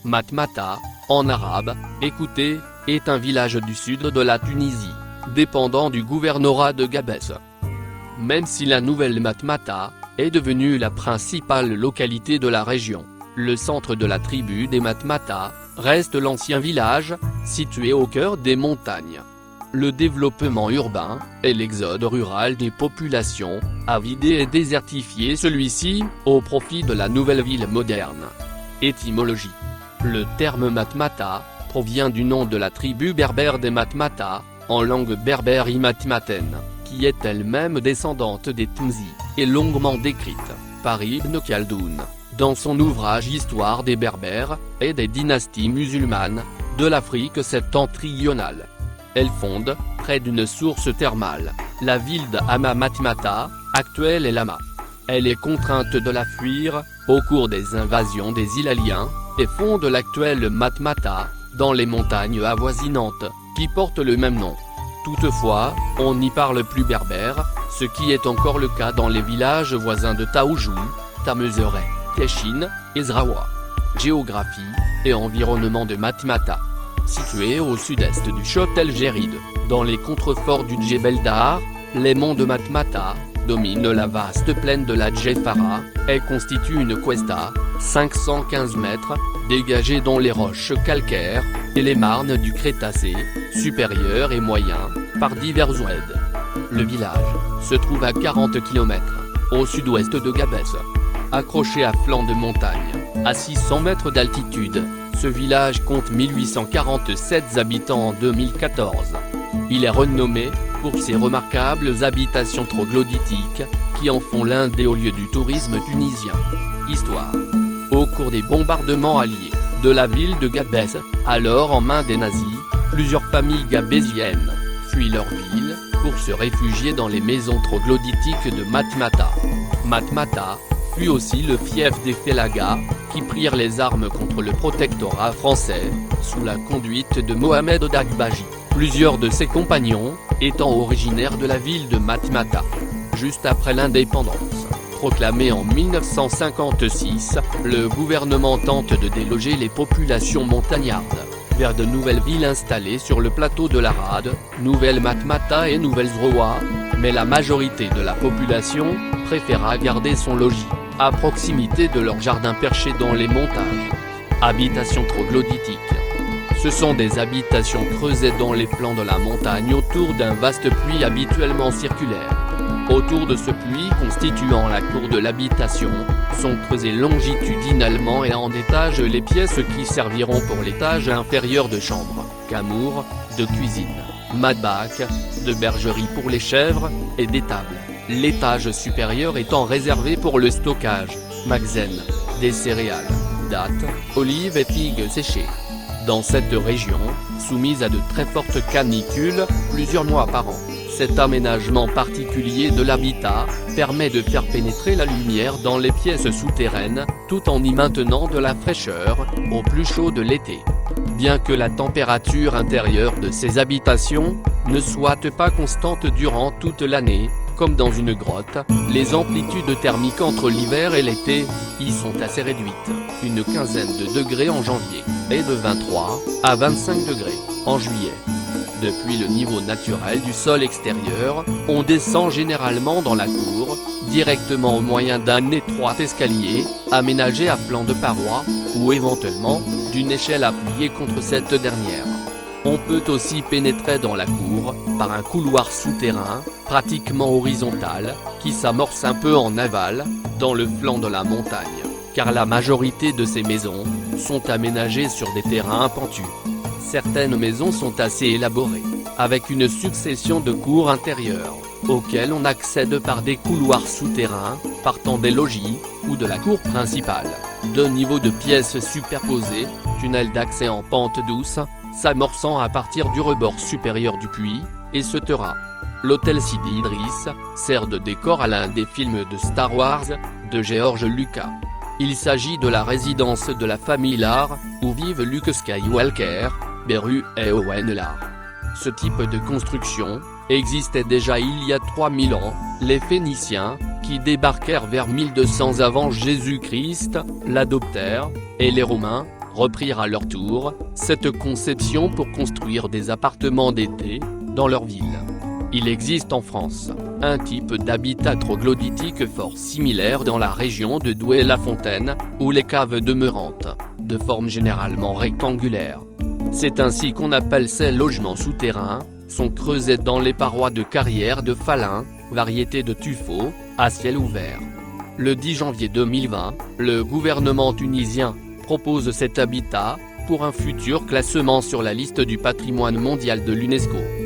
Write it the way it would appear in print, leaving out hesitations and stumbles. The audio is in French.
Matmata, en arabe, écoutez, est un village du sud de la Tunisie, dépendant du gouvernorat de Gabès. Même si la nouvelle Matmata est devenue la principale localité de la région, le centre de la tribu des Matmata reste l'ancien village, situé au cœur des montagnes. Le développement urbain et l'exode rural des populations a vidé et désertifié celui-ci, au profit de la nouvelle ville moderne. Étymologie. Le terme Matmata provient du nom de la tribu berbère des Matmata, en langue berbère imatmaten, qui est elle-même descendante des Tunzi, et longuement décrite par Ibn Khaldoun, dans son ouvrage Histoire des Berbères et des dynasties musulmanes de l'Afrique septentrionale. Elle fonde, près d'une source thermale, la ville d'Hama Matmata, actuelle Elama. Elle est contrainte de la fuir, au cours des invasions des Hilaliens, et fonde l'actuelle Matmata, dans les montagnes avoisinantes, qui portent le même nom. Toutefois, on n'y parle plus berbère, ce qui est encore le cas dans les villages voisins de Taoujou, Tamezere, Kéchine, et Zrawa. Géographie et environnement de Matmata. Situé au sud-est du Chott El Djerid, dans les contreforts du Djebel Dahar, les monts de Matmata dominent la vaste plaine de la Djeffara, et constituent une cuesta, 515 mètres, dégagée dans les roches calcaires, et les marnes du Crétacé, supérieur et moyen, par divers oueds. Le village se trouve à 40 km, au sud-ouest de Gabès. Accroché à flanc de montagne, à 600 mètres d'altitude, ce village compte 1847 habitants en 2014. Il est renommé pour ses remarquables habitations troglodytiques, qui en font l'un des hauts lieux du tourisme tunisien. Histoire. Au cours des bombardements alliés de la ville de Gabès, alors en main des nazis, plusieurs familles gabésiennes fuient leur ville pour se réfugier dans les maisons troglodytiques de Matmata. Matmata fut aussi le fief des Félagas, qui prirent les armes contre le protectorat français, sous la conduite de Mohamed Dagbaji, plusieurs de ses compagnons étant originaires de la ville de Matmata. Juste après l'indépendance, proclamée en 1956, le gouvernement tente de déloger les populations montagnardes vers de nouvelles villes installées sur le plateau de l'Arad, Nouvelle Matmata et Nouvelle Zrouaa, mais la majorité de la population préféra garder son logis à proximité de leur jardin perché dans les montagnes. Habitations troglodytiques. Ce sont des habitations creusées dans les flancs de la montagne autour d'un vaste puits habituellement circulaire. Autour de ce puits constituant la cour de l'habitation, sont creusées longitudinalement et en étage les pièces qui serviront pour l'étage inférieur de chambre, camour, de cuisine, matbach, de bergerie pour les chèvres, et d'étables. L'étage supérieur étant réservé pour le stockage, magasin, des céréales, dattes, olives et figues séchées. Dans cette région, soumise à de très fortes canicules, plusieurs mois par an, cet aménagement particulier de l'habitat permet de faire pénétrer la lumière dans les pièces souterraines, tout en y maintenant de la fraîcheur, au plus chaud de l'été. Bien que la température intérieure de ces habitations ne soit pas constante durant toute l'année, comme dans une grotte, les amplitudes thermiques entre l'hiver et l'été y sont assez réduites, une quinzaine de degrés en janvier, et de 23 à 25 degrés en juillet. Depuis le niveau naturel du sol extérieur, on descend généralement dans la cour, directement au moyen d'un étroit escalier, aménagé à flanc de paroi, ou éventuellement, d'une échelle appuyée contre cette dernière. On peut aussi pénétrer dans la cour, par un couloir souterrain, pratiquement horizontal, qui s'amorce un peu en aval, dans le flanc de la montagne, car la majorité de ces maisons sont aménagées sur des terrains pentus. Certaines maisons sont assez élaborées, avec une succession de cours intérieures, auxquelles on accède par des couloirs souterrains, partant des logis, ou de la cour principale. Deux niveaux de pièces superposés, tunnels d'accès en pente douce, s'amorçant à partir du rebord supérieur du puits, et se taira. L'hôtel Sidi Idriss sert de décor à l'un des films de Star Wars, de George Lucas. Il s'agit de la résidence de la famille Lar, où vivent Luke Skywalker, Beru et Owen Lar. Ce type de construction existait déjà il y a 3000 ans, les Phéniciens, qui débarquèrent vers 1200 avant Jésus-Christ, l'adoptèrent, et les Romains, reprirent à leur tour cette conception pour construire des appartements d'été dans leur ville. Il existe en France un type d'habitat troglodytique fort similaire dans la région de Douai-la-Fontaine, où les caves demeurantes, de forme généralement rectangulaire. C'est ainsi qu'on appelle ces logements souterrains, sont creusés dans les parois de carrières de Falin, variété de tuffeau, à ciel ouvert. Le 10 janvier 2020, le gouvernement tunisien propose cet habitat pour un futur classement sur la liste du patrimoine mondial de l'UNESCO.